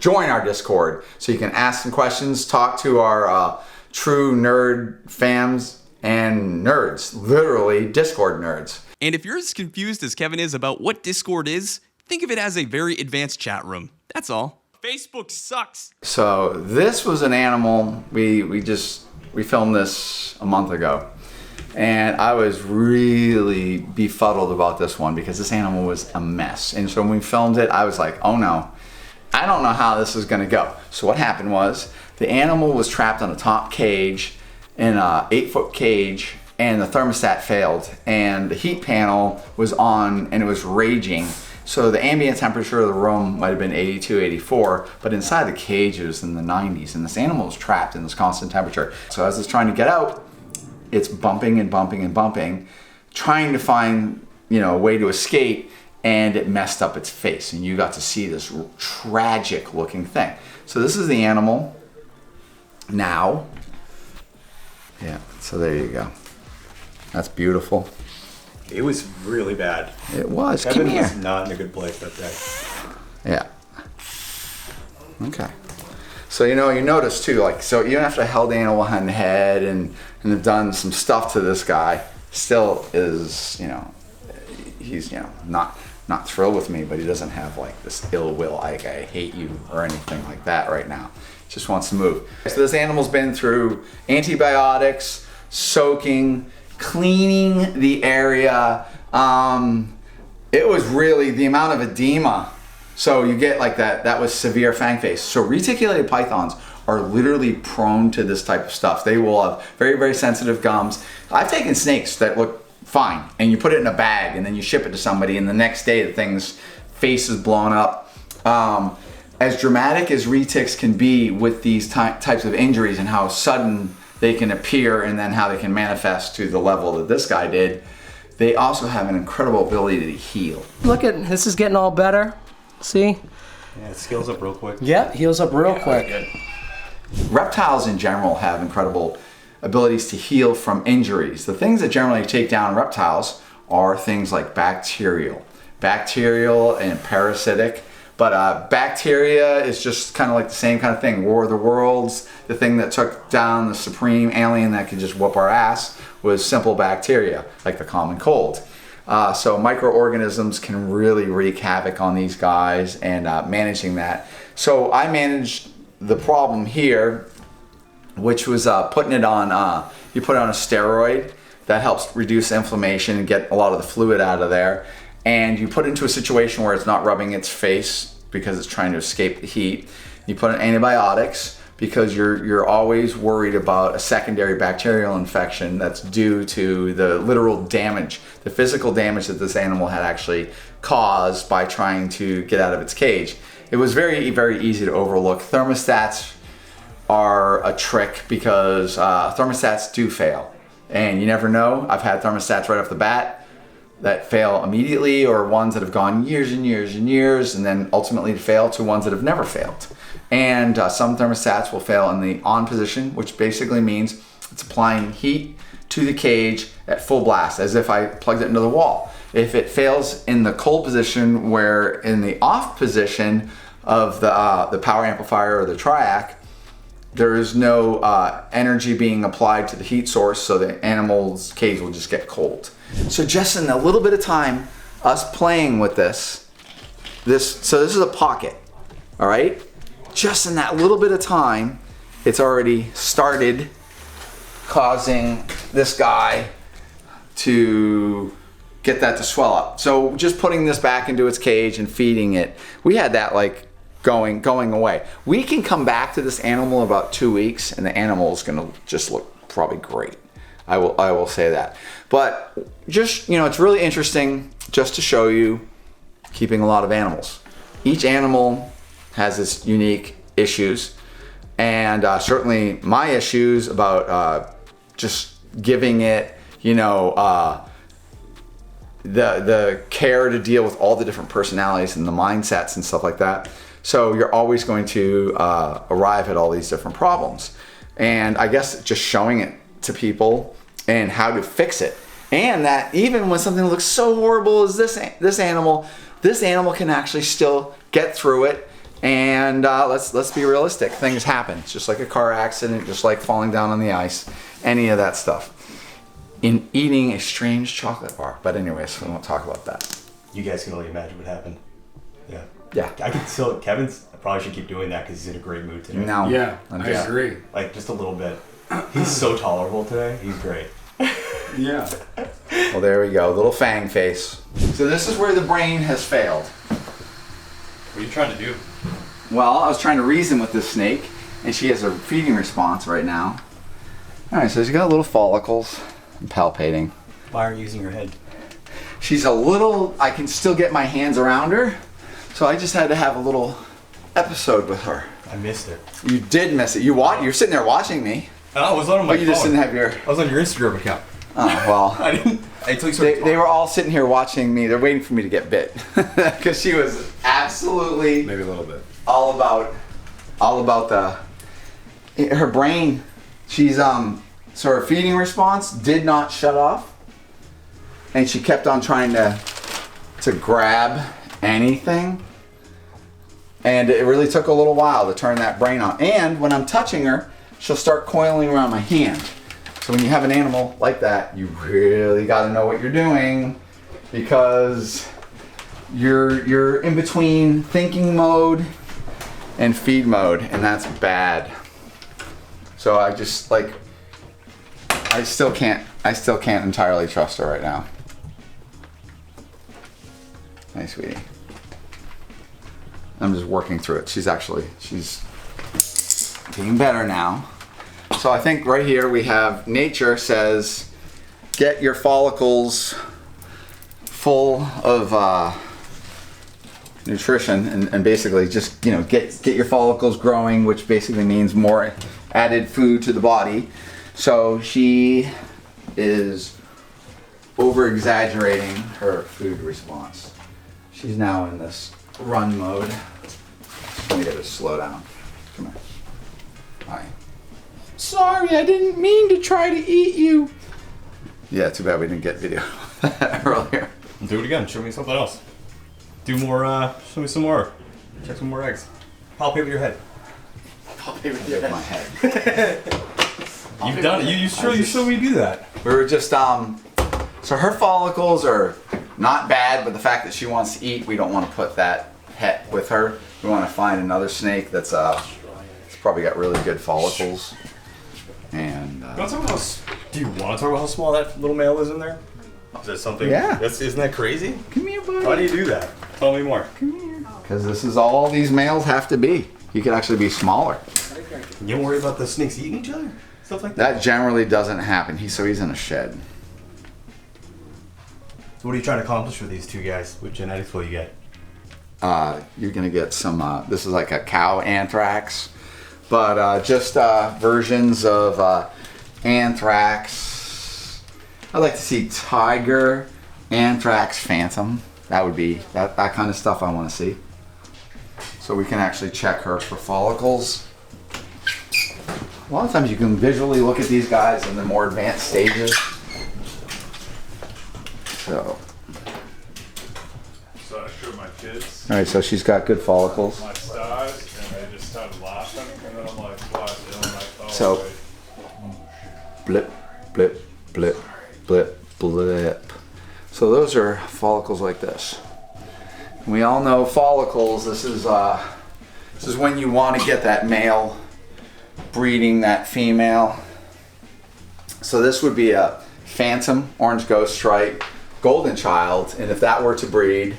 join our Discord so you can ask some questions, talk to our true nerd fams and nerds, literally Discord nerds. And if you're as confused as Kevin is about what Discord is, think of it as a very advanced chat room. That's all. Facebook sucks. So this was an animal, we filmed this a month ago. And I was really befuddled about this one because this animal was a mess. And so when we filmed it, I was like, oh no, I don't know how this is gonna go. So what happened was the animal was trapped on a top cage in a 8-foot cage, and the thermostat failed and the heat panel was on and it was raging. So the ambient temperature of the room might have been 82, 84, but inside the cage it was in the 90s, and this animal was trapped in this constant temperature. So as it's trying to get out, it's bumping and bumping and bumping, trying to find, a way to escape, and it messed up its face, and you got to see this tragic looking thing. So this is the animal now. Yeah, so there you go. That's beautiful. It was really bad. It was. Kevin Come here. was not in a good place that day. Yeah. Okay. So you notice too, so even after I held the animal on the head and have done some stuff to this guy, still is, he's not thrilled with me, but he doesn't have this ill will, like I hate you or anything like that right now. He just wants to move. So this animal's been through antibiotics, soaking, cleaning the area. It was really the amount of edema. So you get that was severe fang face. So reticulated pythons are literally prone to this type of stuff. They will have very, very sensitive gums. I've taken snakes that look fine, and you put it in a bag and then you ship it to somebody, and the next day the thing's face is blown up. As dramatic as retics can be with these types of injuries and how sudden they can appear and then how they can manifest to the level that this guy did, they also have an incredible ability to heal. Look at this, is getting all better. See? Yeah, it scales up real quick. Yeah, heals up real quick. Good. Reptiles in general have incredible abilities to heal from injuries. The things that generally take down reptiles are things like bacterial and parasitic. But bacteria is just kind of like the same kind of thing. War of the Worlds, the thing that took down the supreme alien that could just whoop our ass was simple bacteria, like the common cold. So microorganisms can really wreak havoc on these guys, and managing that. So I managed the problem here, which was putting it on, you put it on a steroid that helps reduce inflammation and get a lot of the fluid out of there. And you put it into a situation where it's not rubbing its face because it's trying to escape the heat. You put in antibiotics because you're always worried about a secondary bacterial infection that's due to the literal damage, the physical damage that this animal had actually caused by trying to get out of its cage. It was very, very easy to overlook. Thermostats are a trick because thermostats do fail. And you never know. I've had thermostats right off the bat that fail immediately, or ones that have gone years and years and years and then ultimately fail, to ones that have never failed. And some thermostats will fail in the on position, which basically means it's applying heat to the cage at full blast, as if I plugged it into the wall. If it fails in the cold position, where in the off position of the power amplifier or the triac, there is no energy being applied to the heat source, so the animal's cage will just get cold. So just in a little bit of time, us playing with this is a pocket, all right? Just in that little bit of time, it's already started causing this guy to get that to swell up. So just putting this back into its cage and feeding it, we had that going away. We can come back to this animal in about 2 weeks, and the animal is gonna just look probably great. I will say that. But just, it's really interesting just to show you keeping a lot of animals. Each animal has its unique issues, and certainly my issues about just giving it, the care to deal with all the different personalities and the mindsets and stuff like that. So you're always going to arrive at all these different problems. And I guess just showing it to people and how to fix it. And that even when something looks so horrible as this animal can actually still get through it And let's be realistic. Things happen. It's just like a car accident, just like falling down on the ice, any of that stuff. In eating a strange chocolate bar. But anyways, we won't talk about that. You guys can only imagine what happened. Yeah. Yeah. I can still, Kevin's, I probably should keep doing that because he's in a great mood today. No. Yeah, I'm I just- agree. Like, just a little bit. He's so tolerable today. He's great. Yeah. Well, there we go. Little fang face. So this is where the brain has failed. What are you trying to do? Well, I was trying to reason with this snake, and she has a feeding response right now. All right, so she's got little follicles. I'm palpating. Why aren't you using your head? She's a little, I can still get my hands around her, so I just had to have a little episode with her. I missed it. You did miss it. You're sitting there watching me, Oh, I was on my but you just didn't have your, I was on your Instagram account. oh, well. I didn't. Until you started They were all sitting here watching me. They're waiting for me to get bit. Because she was absolutely Maybe a little bit. all about her brain. She's so her feeding response did not shut off, and she kept on trying to grab anything, and it really took a little while to turn that brain on. And when I'm touching her, she'll start coiling around my hand. So when you have an animal like that, you really got to know what you're doing, because you're in between thinking mode and feed mode, and that's bad. So I just I still can't entirely trust her right now. Hey, sweetie. I'm just working through it. She's getting better now. So I think right here we have nature says, get your follicles full of nutrition, and basically just get your follicles growing, which basically means more added food to the body. So she is over exaggerating her food response. She's now in this run mode. Let me get her to slow down. Come here. Hi. Sorry, I didn't mean to try to eat you. Yeah, too bad we didn't get video earlier. Do it again. Show me something else. Do more. Show me some more. Check some more eggs. Palpate with your head. Palpate with my head. You've done it. You showed me do that. We were just so her follicles are not bad, but the fact that she wants to eat, we don't want to put that pet with her. We want to find another snake that's it's probably got really good follicles. And Do you want to talk about how small that little male is in there? Is that something? Yeah. Isn't that crazy? come here, buddy. Why do you do that? Tell me more. Because this is all these males have to be. You could actually be smaller. You don't worry about the snakes eating each other? Stuff like that? That generally doesn't happen. He's in a shed. So what are you trying to accomplish with these two guys? What genetics will you get? You're gonna get some. This is like a cow anthrax, but just versions of anthrax. I'd like to see tiger anthrax phantom. That would be that kind of stuff I want to see. So we can actually check her for follicles. A lot of times you can visually look at these guys in the more advanced stages. So, So I showed my kids all right, so she's got good follicles. my stars, and they just started laughing, and then I'm like, what? And I'm like, oh, So- wait. Blip, blip, blip, blip, blip. So those are follicles like this. We all know follicles. This is when you want to get that male breeding that female. So this would be a phantom, orange ghost stripe, golden child, and if that were to breed,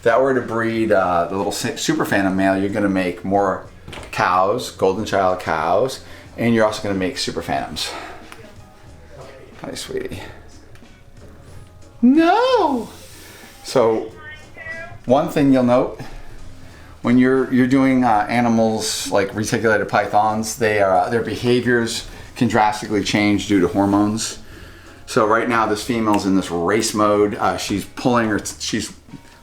the little super phantom male, you're going to make more cows, golden child cows, and you're also going to make super phantoms. Hi, sweetie. No. So one thing you'll note when you're doing animals like reticulated pythons, their behaviors can drastically change due to hormones. So right now this female's in this race mode. She's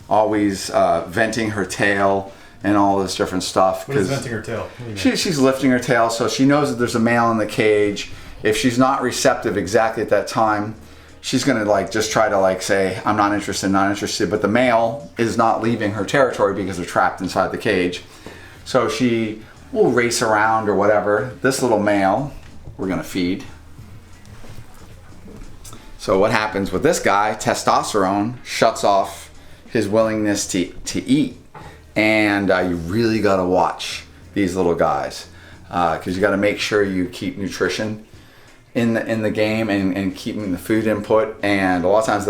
always venting her tail and all this different stuff. What is venting her tail? What do you mean? She's lifting her tail, so she knows that there's a male in the cage. If she's not receptive exactly at that time, she's gonna like just try to like say, I'm not interested, but the male is not leaving her territory because they're trapped inside the cage. So she will race around or whatever. This little male, we're gonna feed. So what happens with this guy, testosterone shuts off his willingness to eat. And you really gotta watch these little guys because you gotta make sure you keep nutrition in the game and keeping the food input. And a lot of times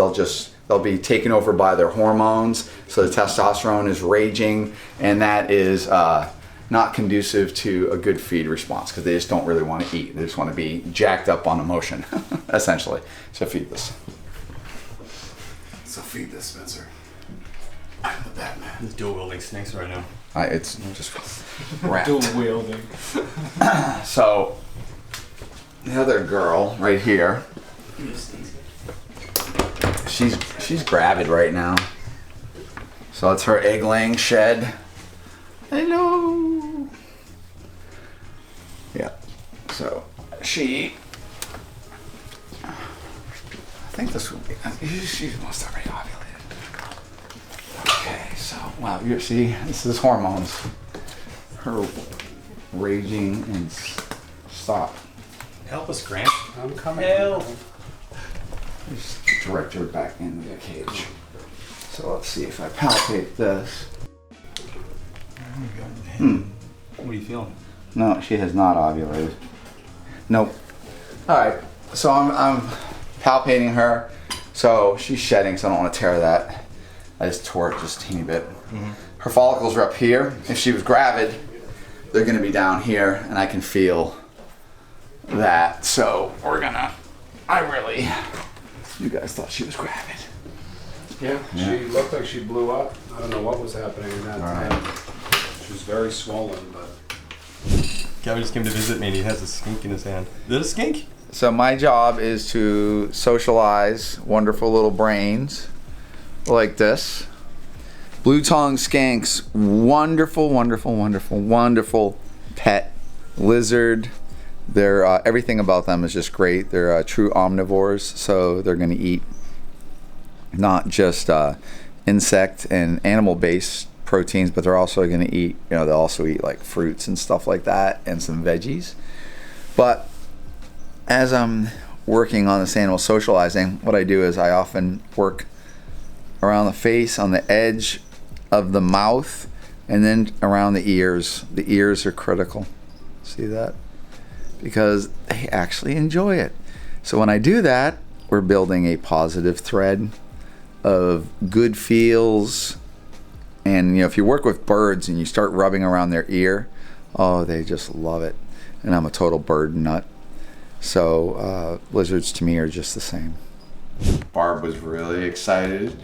they'll be taken over by their hormones. So the testosterone is raging, and that is not conducive to a good feed response because they just don't really want to eat. They just want to be jacked up on emotion, essentially. So feed this. So feed this, Spencer. I'm the Batman. He's dual wielding snakes right now. It's just wrapped. Dual wielding. So the other girl right here, she's gravid right now. So it's her egg laying shed. Hello. Yeah. So she, I think this will be. She must have already ovulated. Okay. So wow, you see, this is hormones. Her raging and stop. Help us, Grant. I'm coming. Help. Just direct her back into the cage. So let's see if I palpate this. What are you feeling? No, she has not ovulated. Nope. All right, so I'm palpating her. So she's shedding, so I don't want to tear that. I just tore it just a teeny bit. Her follicles are up here. If she was gravid, they're gonna be down here, and I can feel that. So we're gonna, you guys thought she was gravid. Yeah, she looked like she blew up. I don't know what was happening in that All right. time. She was very swollen, but Kevin just came to visit me and he has a skink in his hand. Is it a skink? So my job is to socialize wonderful little brains like this. Blue tongue skinks, wonderful, wonderful, wonderful, wonderful pet lizard. They're everything about them is just great. They're true omnivores, so they're going to eat not just insect and animal-based proteins, but they're also going to eat, they'll also eat like fruits and stuff like that and some veggies. But as I'm working on this animal socializing, what I do is I often work around the face, on the edge of the mouth, and then around the ears. The ears are critical. See that? Because they actually enjoy it. So when I do that, we're building a positive thread of good feels. And if you work with birds and you start rubbing around their ear, oh, they just love it. And I'm a total bird nut. So lizards to me are just the same. Barb was really excited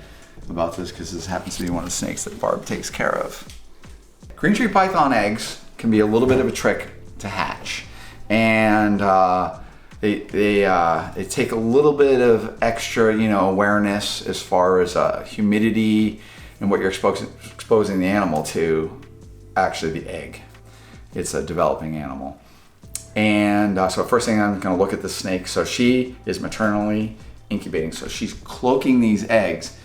about this because this happens to be one of the snakes that Barb takes care of. Green tree python eggs can be a little bit of a trick to hatch. And they take a little bit of extra, awareness as far as humidity and what you're exposing the animal to, actually the egg. It's a developing animal. And so first thing, I'm gonna look at the snake. So she is maternally incubating. So she's cloaking these eggs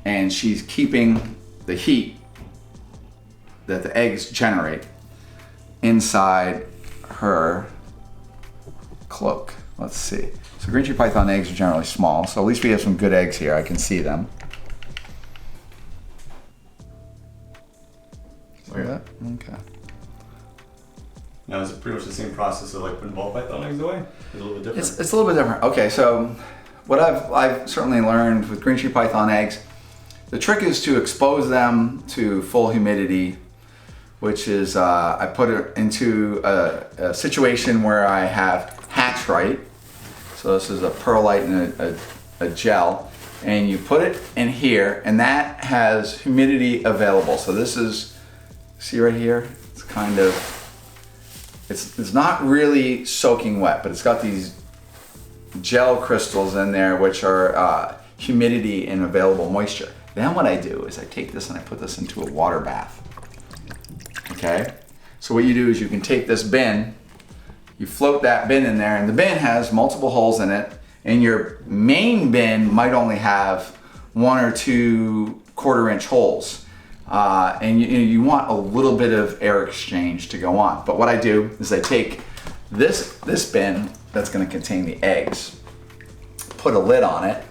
and she's keeping the heat that the eggs generate inside her cloak. Let's see. So green tree python eggs are generally small. So at least we have some good eggs here. I can see them. See that? Okay. Now is it pretty much the same process of like putting ball python eggs away? Is it a little bit different? It's a little bit different. Okay, so what I've certainly learned with green tree python eggs, the trick is to expose them to full humidity, which is I put it into a situation where I have hatch right. So this is a perlite and a gel, and you put it in here, and that has humidity available. So this is, see right here, it's kind of, it's not really soaking wet, but it's got these gel crystals in there which are humidity and available moisture. Then what I do is I take this and I put this into a water bath. Okay? So what you do is you can take this bin, you float that bin in there, and the bin has multiple holes in it, And your main bin might only have 1 or 2 1/4-inch holes. And you want a little bit of air exchange to go on. But what I do is I take this bin that's gonna contain the eggs, put a lid on it.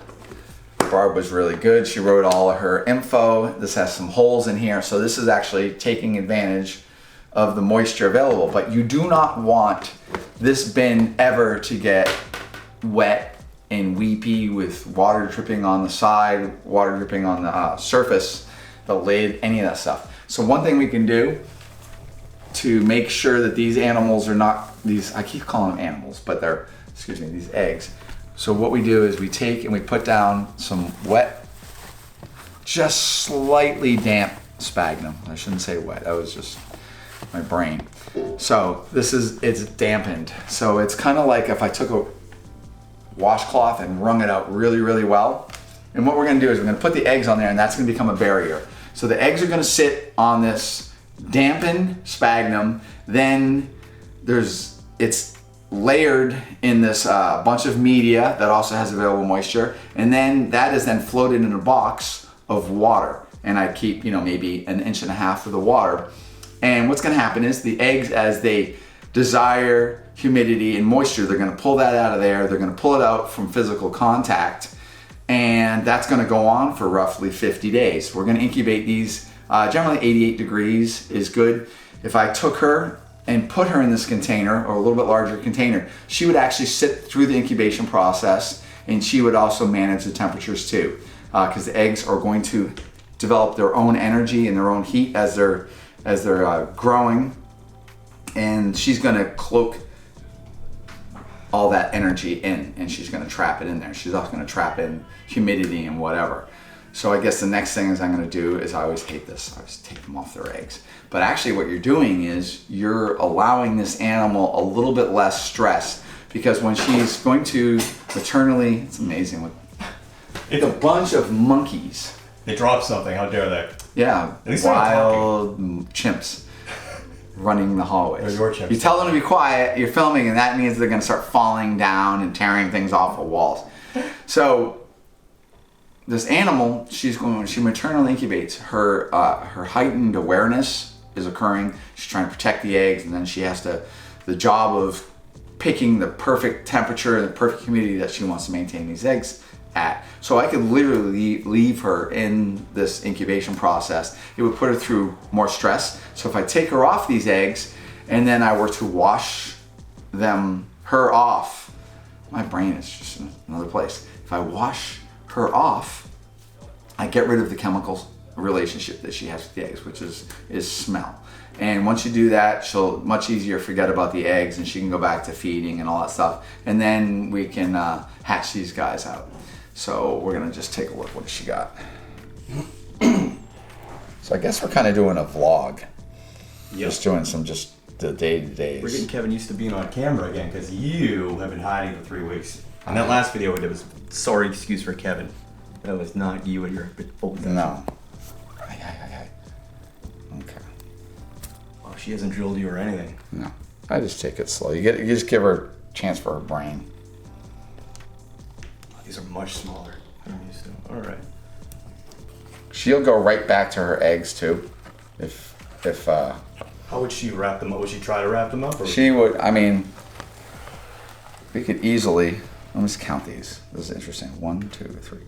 Barb was really good. She wrote all of her info. This has some holes in here. So this is actually taking advantage of the moisture available. But you do not want this bin ever to get wet and weepy with water dripping on the side, water dripping on the surface, the lid, any of that stuff. So one thing we can do to make sure that these animals are not, I keep calling them animals, but they're, these eggs. So what we do is we take and we put down some wet, just slightly damp sphagnum. I shouldn't say wet, that was just my brain. So it's dampened. So it's kind of like if I took a washcloth and wrung it out really, really well. And what we're gonna do is we're gonna put the eggs on there, and that's gonna become a barrier. So the eggs are gonna sit on this dampened sphagnum, then it's layered in this bunch of media that also has available moisture, and then that is then floated in a box of water. And I keep, maybe 1.5 inches of the water. And what's gonna happen is the eggs, as they desire humidity and moisture, they're gonna pull that out of there, they're gonna pull it out from physical contact, and that's gonna go on for roughly 50 days. We're gonna incubate these, generally 88 degrees is good. If I took her and put her in this container, or a little bit larger container, she would actually sit through the incubation process, and she would also manage the temperatures too, because the eggs are going to develop their own energy and their own heat as they're growing, and she's gonna cloak all that energy in, and she's gonna trap it in there. She's also gonna trap in humidity and whatever. So I guess the next thing is I'm gonna do is, I always hate this, I always take them off their eggs. But actually what you're doing is you're allowing this animal a little bit less stress, because when she's going to maternally, it's amazing, it's a bunch of monkeys. They drop something, how dare they? Yeah, At least they're not wild chimps running the hallways. They're your chimps. You tell them to be quiet, you're filming, and that means they're gonna start falling down and tearing things off of walls. So this animal, when she maternally incubates, her heightened awareness is occurring. She's trying to protect the eggs, and then she has the job of picking the perfect temperature and the perfect humidity that she wants to maintain these eggs at. So I could literally leave her in this incubation process. It would put her through more stress. So if I take her off these eggs and then I were to wash her off, my brain is just in another place. If I wash her off, I get rid of the chemical relationship that she has with the eggs, which is smell. And once you do that, she'll much easier forget about the eggs, and she can go back to feeding and all that stuff. And then we can hatch these guys out. So we're gonna just take a look. What has she got? So I guess we're kind of doing a vlog. Yep. Just doing the day-to-days. We're getting Kevin used to being on camera again, because you have been hiding for 3 weeks. In that last video, it was sorry excuse for Kevin. That was not you and your full potential. No. Okay. Oh, she hasn't drilled you or anything. No. I just take it slow. You just give her a chance for her brain. These are much smaller than I'm used to. All right. She'll go right back to her eggs too, if. How would she wrap them up? Would she try to wrap them up? Or She would. I mean, we could easily. Let me just count these. This is interesting. 1, 2, 3.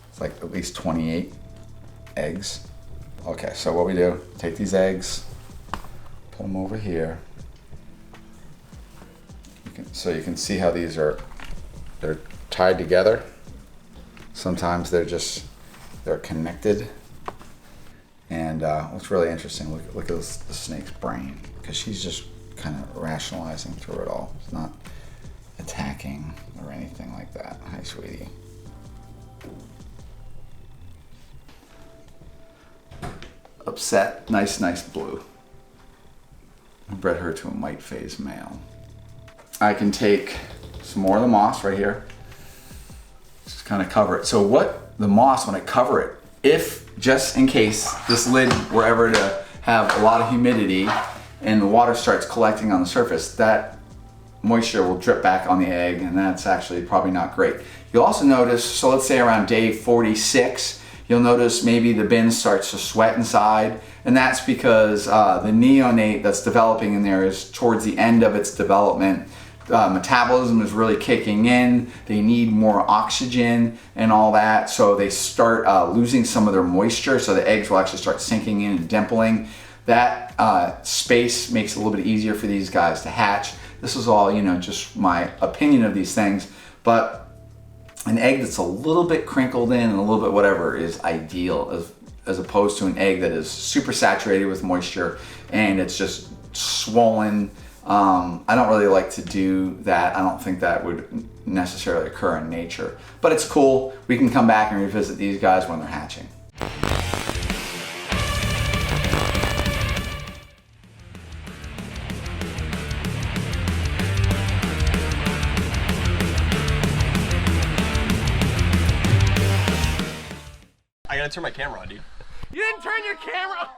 It's like at least 28 eggs. Okay, so what we do? Take these eggs, put them over here. So you can see how these are. They're tied together. Sometimes they're connected. And what's really interesting, look at the snake's brain, because she's just kind of rationalizing through it all. It's not attacking or anything like that. Hi, sweetie. Upset, nice blue. I bred her to a mite phase male. I can take some more of the moss right here, just kind of cover it. So what the moss, when I cover it, if just in case this lid were ever to have a lot of humidity and the water starts collecting on the surface, that moisture will drip back on the egg, and that's actually probably not great. You'll also notice, so let's say around day 46, you'll notice maybe the bin starts to sweat inside, and that's because the neonate that's developing in there is towards the end of its development. Metabolism is really kicking in. They need more oxygen and all that, so they start losing some of their moisture, so the eggs will actually start sinking in and dimpling. That space makes it a little bit easier for these guys to hatch. This is all, you know, just my opinion of these things, but an egg that's a little bit crinkled in and a little bit whatever is ideal, as opposed to an egg that is super saturated with moisture and it's just swollen. I don't really like to do that. I don't think that would necessarily occur in nature, but it's cool. We can come back and revisit these guys when they're hatching. I gotta turn my camera on, dude. You didn't turn your camera.